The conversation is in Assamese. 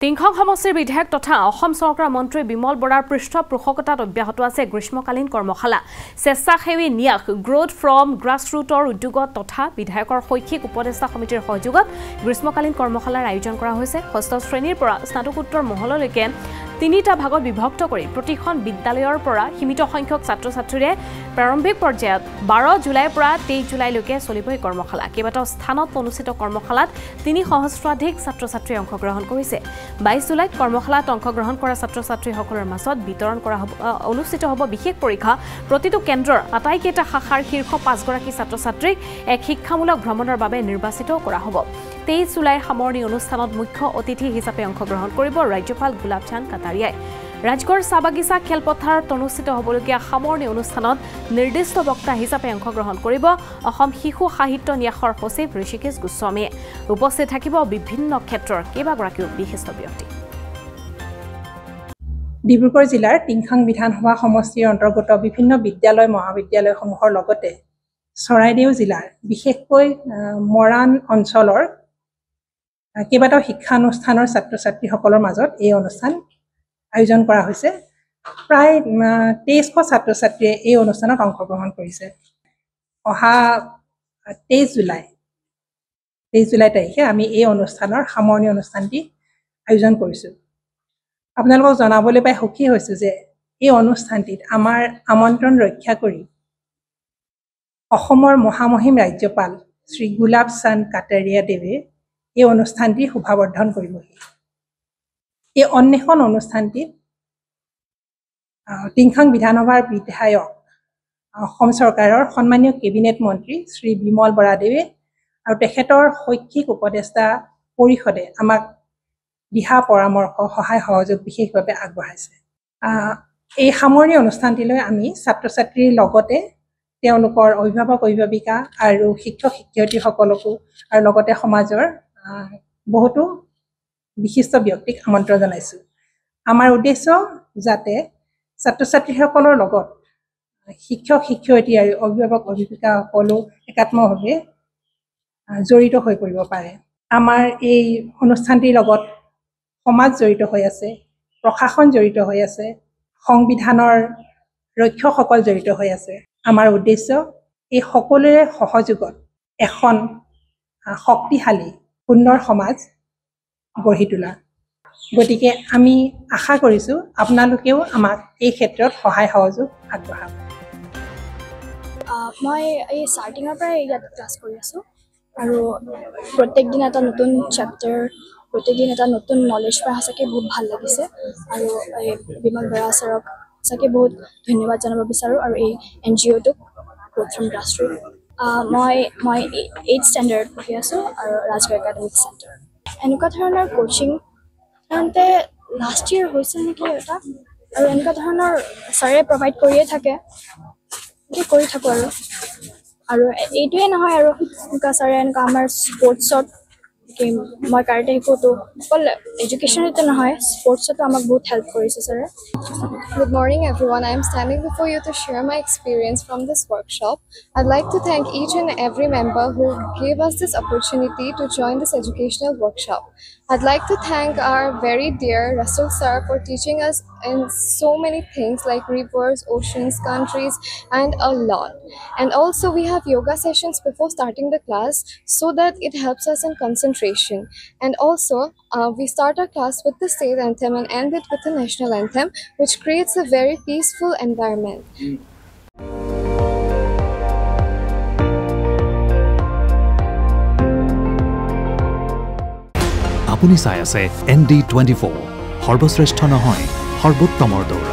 টিংখং সমষ্টিৰ বিধায়ক তথা অসম চৰকাৰৰ মন্ত্ৰী বিমল বৰাৰ পৃষ্ঠপোষকতাত অব্যাহত আছে গ্ৰীষ্মকালীন কৰ্মশালা স্বেচ্ছাসেৱী ন্যাস গ্ৰোথ ফ্ৰম গ্ৰাছৰুটৰ উদ্যোগত তথা বিধায়কৰ শৈক্ষিক উপদেষ্টা সমিতিৰ সহযোগত গ্ৰীষ্মকালীন কৰ্মশালাৰ আয়োজন কৰা হৈছে ষষ্ঠ শ্ৰেণীৰ পৰা স্নাতকোত্তৰ মহললৈকে তিনিটা ভাগত বিভক্ত কৰি প্ৰতিখন বিদ্যালয়ৰ পৰা সীমিত সংখ্যক ছাত্ৰ-ছাত্ৰীৰে প্ৰাৰম্ভিক পৰ্যায়ত 12 জুলাইৰ পৰা 23 জুলাইলৈকে চলিব এই কৰ্মশালা কেইবাটাও স্থানত অনুষ্ঠিত কৰ্মশালাত 3 সহস্ৰাধিক ছাত্ৰ-ছাত্ৰীয়ে অংশগ্ৰহণ কৰিছে 22 জুলাইত কৰ্মশালাত অংশগ্ৰহণ কৰা ছাত্ৰ-ছাত্ৰীসকলৰ মাজত বিতৰণ কৰা অনুষ্ঠিত হ'ব বিশেষ পৰীক্ষা প্ৰতিটো কেন্দ্ৰৰ আটাইকেইটা শাখাৰ শীৰ্ষ 5 গৰাকী ছাত্ৰ-ছাত্ৰীক এক শিক্ষামূলক ভ্ৰমণৰ বাবে নিৰ্বাচিত কৰা হ'ব 23 জুলাই সামৰণি অনুষ্ঠানত মুখ্য অতিথি হিচাপে অংশগ্ৰহণ কৰিব ৰাজ্যপাল গুলাব চান্দ কাটাৰিয়াই ৰাজগড় সাবাগিছা খেলপথাৰত অনুষ্ঠিত হ'বলগীয়া সামৰণি অনুষ্ঠানত নিৰ্দিষ্ট বক্তা হিচাপে অংশগ্ৰহণ কৰিব অসম শিশু সাহিত্য ন্যাসৰ সচিব ঋষিকেশ গোস্বামীয়ে উপস্থিত থাকিব বিভিন্ন ক্ষেত্ৰৰ কেইবাগৰাকীও বিশিষ্ট ব্যক্তি ডিব্ৰুগড় জিলাৰ টিংখাং বিধানসভা সমষ্টিৰ অন্তৰ্গত বিভিন্ন বিদ্যালয় মহাবিদ্যালয়সমূহৰ লগতে চৰাইদেউ জিলাৰ বিশেষকৈ মৰাণ অঞ্চলৰ কেইবাটাও শিক্ষানুষ্ঠানৰ ছাত্ৰ-ছাত্ৰীসকলৰ মাজত এই অনুষ্ঠান আয়োজন কৰা হৈছে প্ৰায় 2300 ছাত্ৰ-ছাত্ৰীয়ে এই অনুষ্ঠানত অংশগ্ৰহণ কৰিছে অহা 23 জুলাই তাৰিখে আমি এই অনুষ্ঠানৰ সামৰণি অনুষ্ঠানটি আয়োজন কৰিছোঁ আপোনালোকক জনাবলৈ পাই সুখী হৈছো যে এই অনুষ্ঠানটিত আমাৰ আমন্ত্ৰণ ৰক্ষা কৰি অসমৰ মহামহিম ৰাজ্যপাল শ্ৰী গুলাব চান্দ কাটাৰিয়া দেৱে এই অনুষ্ঠানটিৰ শুভাবৰ্ধন কৰিবহি এই অন্বেষণ অনুষ্ঠানটিত টিংখাং বিধানসভাৰ বিধায়ক অসম চৰকাৰৰ সন্মানীয় কেবিনেট মন্ত্ৰী শ্ৰী বিমল বৰাদেৱে আৰু তেখেতৰ শৈক্ষিক উপদেষ্টা পৰিষদে আমাক দিহা পৰামৰ্শ সহায় সহযোগ বিশেষভাৱে আগবঢ়াইছে এই সামৰণি অনুষ্ঠানটিলৈ আমি ছাত্ৰ-ছাত্ৰীৰ লগতে তেওঁলোকৰ অভিভাৱক অভিভাৱিকা আৰু শিক্ষক শিক্ষয়িত্ৰীসকলকো আৰু লগতে সমাজৰ বহুতো বিশিষ্ট ব্যক্তিক আমন্ত্ৰণ জনাইছো আমাৰ উদ্দেশ্য যাতে ছাত্ৰ-ছাত্ৰীসকলৰ লগত শিক্ষক শিক্ষয়িত্ৰী আৰু অভিভাৱক অভিভাৱিকাসকলো একাত্মভাৱে জড়িত হৈ পৰিব পাৰে আমাৰ এই অনুষ্ঠানটিৰ লগত সমাজ জড়িত হৈ আছে প্ৰশাসন জড়িত হৈ আছে সংবিধানৰ ৰক্ষকসকল জড়িত হৈ আছে আমাৰ উদ্দেশ্য এই সকলোৰে সহযোগত এখন শক্তিশালী সুন্দৰ সমাজ গঢ়ি তোলা গতিকে আমি আশা কৰিছোঁ আপোনালোকেও আমাক এই ক্ষেত্ৰত সহায় সহযোগ আগবঢ়াব মই এই ষ্টাৰ্টিঙৰ পৰা ইয়াত ক্লাছ কৰি আছোঁ আৰু প্ৰত্যেক দিন এটা নতুন চেপ্টাৰ প্ৰত্যেক দিন এটা নতুন নলেজ পাই সঁচাকৈ বহুত ভাল লাগিছে আৰু এই বিমল বৰা ছাৰক সঁচাকৈ বহুত ধন্যবাদ জনাব বিচাৰোঁ আৰু এই NGOটোক গ্ৰোথ ফ্ৰম গ্ৰাছৰুট মই 8th ষ্টেণ্ডাৰ্ড পঢ়ি আছোঁ আৰু ৰাজগড় একাডেমিক চেণ্টাৰ এনেকুৱা ধৰণৰ কোচিং সাধাৰণতে লাষ্ট ইয়েৰ হৈছে নেকি এটা আৰু এনেকুৱা ধৰণৰ ছাৰে প্ৰভাইড কৰিয়ে থাকে কৰি থাকোঁ আৰু এইটোৱে নহয় আৰু এনেকুৱা ছাৰে এনেকুৱা আমাৰ স্পৰ্টছত মই কাৰাটে শিকোঁতো অকল এডুকেশ্যনতে নহয় স্পৰ্টছতো আমাক বহুত হেল্প কৰিছে ছাৰে Good morning everyone. I am standing before you to share my experience from this workshop. I'd like to thank each and every member who gave us this opportunity to join this educational workshop. I'd like to thank our very dear Rasul sir for teaching us in so many things like rivers, oceans, countries and a lot. And also we have yoga sessions before starting the class so that it helps us in concentration. And also we start our class with the state anthem and end it with the national anthem, which creates a very peaceful environment. আপুনি চাই আছে ND24 সৰ্বশ্ৰেষ্ঠ নহয় সৰ্বোত্তমৰ দৌৰ